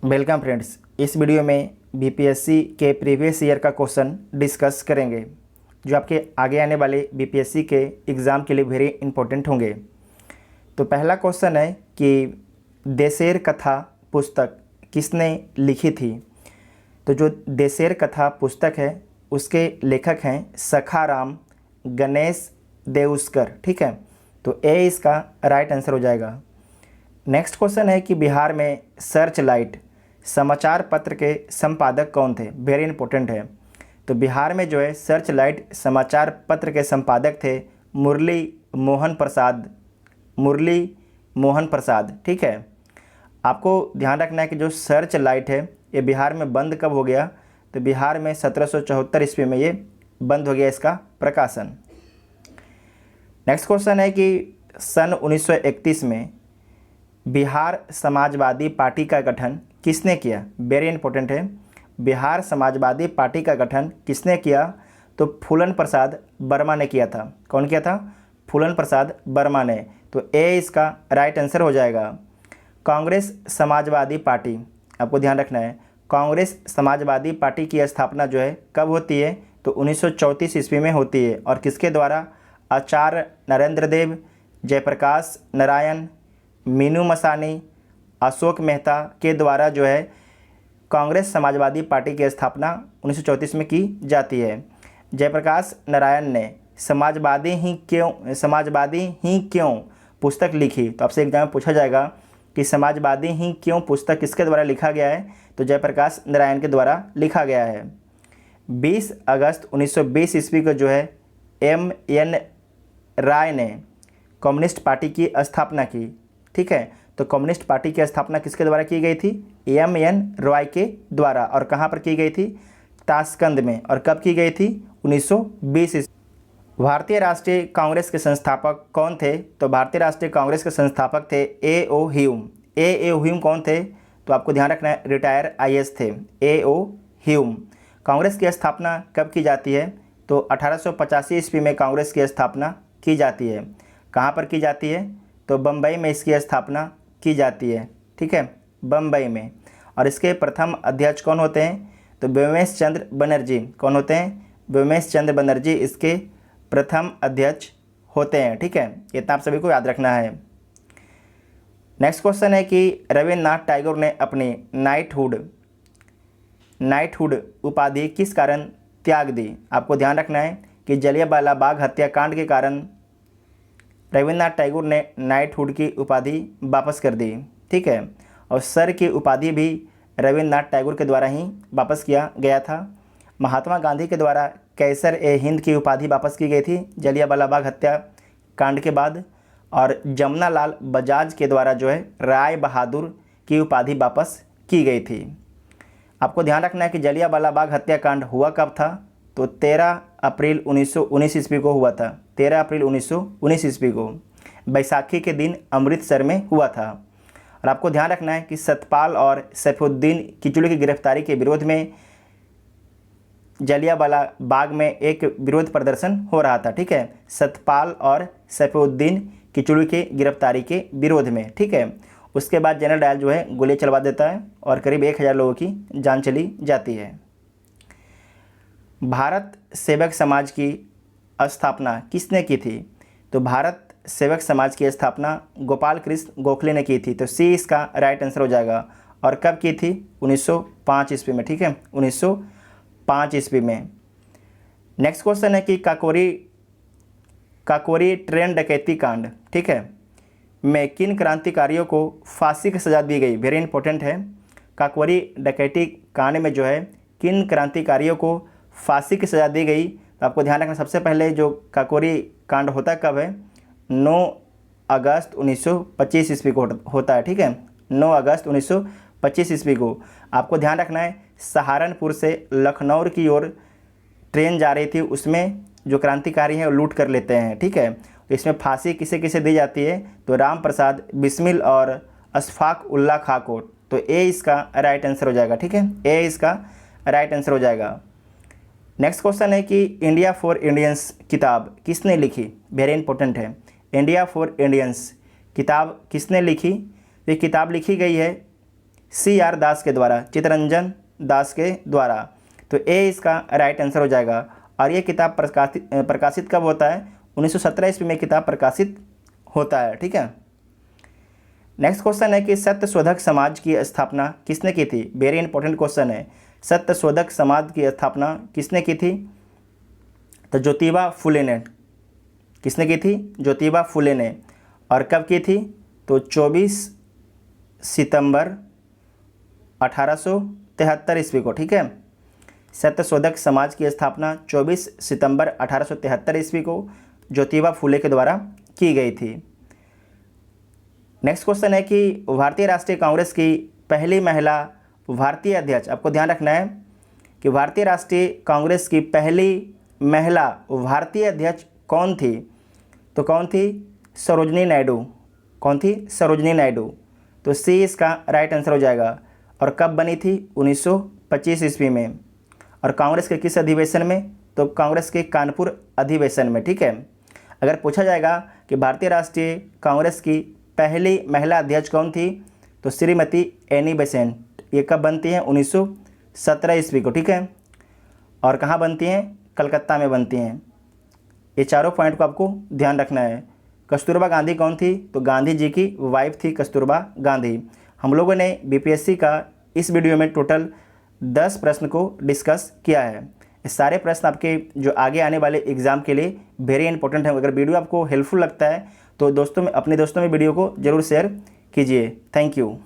Welcome friends. इस video में BPSC के प्रीवियस ईयर का क्वेश्चन डिस्कस करेंगे जो आपके आगे आने वाले बीपीएससी के एग्ज़ाम के लिए वेरी इंपॉर्टेंट होंगे। तो पहला क्वेश्चन है कि देशेर कथा पुस्तक किसने लिखी थी। तो जो देशेर कथा पुस्तक है उसके लेखक हैं सखाराम गणेश देउस्कर। ठीक है, तो ए इसका राइट आंसर हो जाएगा। नेक्स्ट क्वेश्चन है कि बिहार में सर्च लाइट समाचार पत्र के संपादक कौन थे। वेरी इंपॉर्टेंट है। तो बिहार में जो है सर्च लाइट समाचार पत्र के संपादक थे मुरली मोहन प्रसाद। ठीक है, आपको ध्यान रखना है कि जो सर्च लाइट है ये बिहार में बंद कब हो गया। तो बिहार में 1774 ईस्वी में ये बंद हो गया इसका प्रकाशन। नेक्स्ट क्वेश्चन है कि सन 1931 में बिहार समाजवादी पार्टी का गठन किसने किया। वेरी इंपॉर्टेंट है। बिहार समाजवादी पार्टी का गठन किसने किया। तो फूलन प्रसाद वर्मा ने किया था। कौन किया था? फूलन प्रसाद वर्मा ने। तो ए इसका राइट आंसर हो जाएगा। कांग्रेस समाजवादी पार्टी, आपको ध्यान रखना है, कांग्रेस समाजवादी पार्टी की स्थापना जो है कब होती है। तो 1934 ईस्वी में होती है। और किसके द्वारा? आचार्य नरेंद्र देव, जयप्रकाश नारायण, मीनू मसानी, अशोक मेहता के द्वारा जो है कांग्रेस समाजवादी पार्टी की स्थापना 1934 में की जाती है। जयप्रकाश नारायण ने समाजवादी ही क्यों पुस्तक लिखी। तो आपसे एग्जाम में पूछा जाएगा कि समाजवादी ही क्यों पुस्तक किसके द्वारा लिखा गया है। तो जयप्रकाश नारायण के द्वारा लिखा गया है। 20 अगस्त 1920 ईस्वी को जो है M.N. राय ने कम्युनिस्ट पार्टी की स्थापना की। ठीक है, तो कम्युनिस्ट पार्टी की स्थापना किसके द्वारा की गई थी? M.N. रॉय के द्वारा। और कहाँ पर की गई थी? ताशकंद में। और कब की गई थी? 1920। भारतीय राष्ट्रीय कांग्रेस के संस्थापक कौन थे? तो भारतीय राष्ट्रीय कांग्रेस के संस्थापक थे A.O. ह्यूम। A.O. ह्यूम कौन थे? तो आपको ध्यान रखना है, रिटायर IAS थे A.O. ह्यूम। कांग्रेस की स्थापना कब की जाती है? तो 1885 ईस्वी में कांग्रेस की स्थापना की जाती है। कहाँ पर की जाती है? तो बम्बई में इसकी स्थापना की जाती है। ठीक है, बम्बई में। और इसके प्रथम अध्यक्ष कौन होते हैं? तो व्योमेश चंद्र बनर्जी। कौन होते हैं? व्योमेश चंद्र बनर्जी इसके प्रथम अध्यक्ष होते हैं। ठीक है, इतना आप सभी को याद रखना है। नेक्स्ट क्वेश्चन है कि रविन्द्रनाथ टैगोर ने अपनी नाइटहुड उपाधि किस कारण त्याग दी। आपको ध्यान रखना है कि जलियांवाला बाग हत्याकांड के कारण रविन्द्रनाथ टैगोर ने नाइटहुड की उपाधि वापस कर दी। ठीक है, और सर की उपाधि भी रविन्द्रनाथ टैगोर के द्वारा ही वापस किया गया था। महात्मा गांधी के द्वारा कैसर-ए-हिंद की उपाधि वापस की गई थी जलियांवाला बाग हत्याकांड के बाद। और जमुनालाल बजाज के द्वारा जो है राय बहादुर की उपाधि वापस की गई थी। आपको ध्यान रखना है कि जलियांवाला बाग हत्याकांड हुआ कब था? तो 13 अप्रैल 1919 ईस्वी को हुआ था। 13 अप्रैल 1919 ईस्वी को बैसाखी के दिन अमृतसर में हुआ था। और आपको ध्यान रखना है कि सतपाल और सैफुद्दीन किचलू की गिरफ्तारी के विरोध में जलियांवाला बाग में एक विरोध प्रदर्शन हो रहा था। ठीक है, सतपाल और सैफुद्दीन किचलू की गिरफ्तारी के विरोध में। ठीक है, उसके बाद जनरल डायल जो है गोली चलवा देता है और करीब 1000 लोगों की जान चली जाती है। भारत सेवक समाज की स्थापना किसने की थी? तो भारत सेवक समाज की स्थापना गोपाल कृष्ण गोखले ने की थी। तो सी इसका राइट आंसर हो जाएगा। और कब की थी? 1905 ईस्वी में। ठीक है, 1905 ईस्वी में। नेक्स्ट क्वेश्चन है कि काकोरी ट्रेन डकैती कांड, ठीक है, में किन क्रांतिकारियों को फांसी की सज़ा दी गई। वेरी इंपॉर्टेंट है। काकोरी डकैती कांड में जो है किन क्रांतिकारियों को फांसी की सज़ा दी गई। तो आपको ध्यान रखना, सबसे पहले जो काकोरी कांड होता कब है? 9 अगस्त 1925 ईस्वी को होता है। ठीक है, 9 अगस्त 1925 ईस्वी को। आपको ध्यान रखना है सहारनपुर से लखनऊ की ओर ट्रेन जा रही थी, उसमें जो क्रांतिकारी हैं वो लूट कर लेते हैं। ठीक है, तो इसमें फांसी किसे किसे दी जाती है? तो राम प्रसाद बिस्मिल और अशफाक उल्लाह खां को। तो ए इसका राइट आंसर हो जाएगा। ठीक है, ए इसका राइट आंसर हो जाएगा। नेक्स्ट क्वेश्चन है कि इंडिया फॉर इंडियंस किताब किसने लिखी। वेरी इंपॉर्टेंट है। इंडिया फॉर इंडियंस किताब किसने लिखी? ये किताब लिखी गई है CR दास के द्वारा, चित्तरंजन दास के द्वारा। तो ए इसका राइट आंसर हो जाएगा। और ये किताब प्रकाशित कब होता है? 1917 ईस्वी में किताब प्रकाशित होता है। ठीक है। नेक्स्ट क्वेश्चन है कि सत्यशोधक समाज की स्थापना किसने की थी? वेरी इंपॉर्टेंट क्वेश्चन है। सत्यशोधक समाज की स्थापना किसने की थी? तो ज्योतिबा फुले ने। किसने की थी? ज्योतिबा फुले ने। और कब की थी? तो 24 सितंबर 1873 ईस्वी को। ठीक है। सत्यशोधक समाज की स्थापना 24 सितंबर 1873 ईस्वी को ज्योतिबा फुले के द्वारा की गई थी। नेक्स्ट क्वेश्चन है कि भारतीय राष्ट्रीय कांग्रेस की पहली महिला भारतीय अध्यक्ष, आपको ध्यान रखना है कि भारतीय राष्ट्रीय कांग्रेस की पहली महिला भारतीय अध्यक्ष कौन थी? तो कौन थी? सरोजनी नायडू। कौन थी? सरोजनी नायडू। तो सी इसका राइट आंसर हो जाएगा। और कब बनी थी? 1925 ईस्वी में। और कांग्रेस के किस अधिवेशन में? तो कांग्रेस के कानपुर अधिवेशन में। ठीक है। अगर पूछा जाएगा कि भारतीय राष्ट्रीय कांग्रेस की पहली महिला अध्यक्ष कौन थी? तो श्रीमती एनी बेसेंट। ये कब बनती हैं? 1917 ईस्वी को। ठीक है। और कहाँ बनती हैं? कलकत्ता में बनती हैं। ये चारों पॉइंट को आपको ध्यान रखना है। कस्तूरबा गांधी कौन थी? तो गांधी जी की वाइफ थी कस्तूरबा गांधी। हम लोगों ने बीपीएससी का इस वीडियो में टोटल 10 प्रश्न को डिस्कस किया है। ये सारे प्रश्न आपके जो आगे आने वाले एग्जाम के लिए वेरी इंपॉर्टेंट है। अगर वीडियो आपको हेल्पफुल लगता है तो अपने दोस्तों में वीडियो को जरूर शेयर कीजिए। Thank you.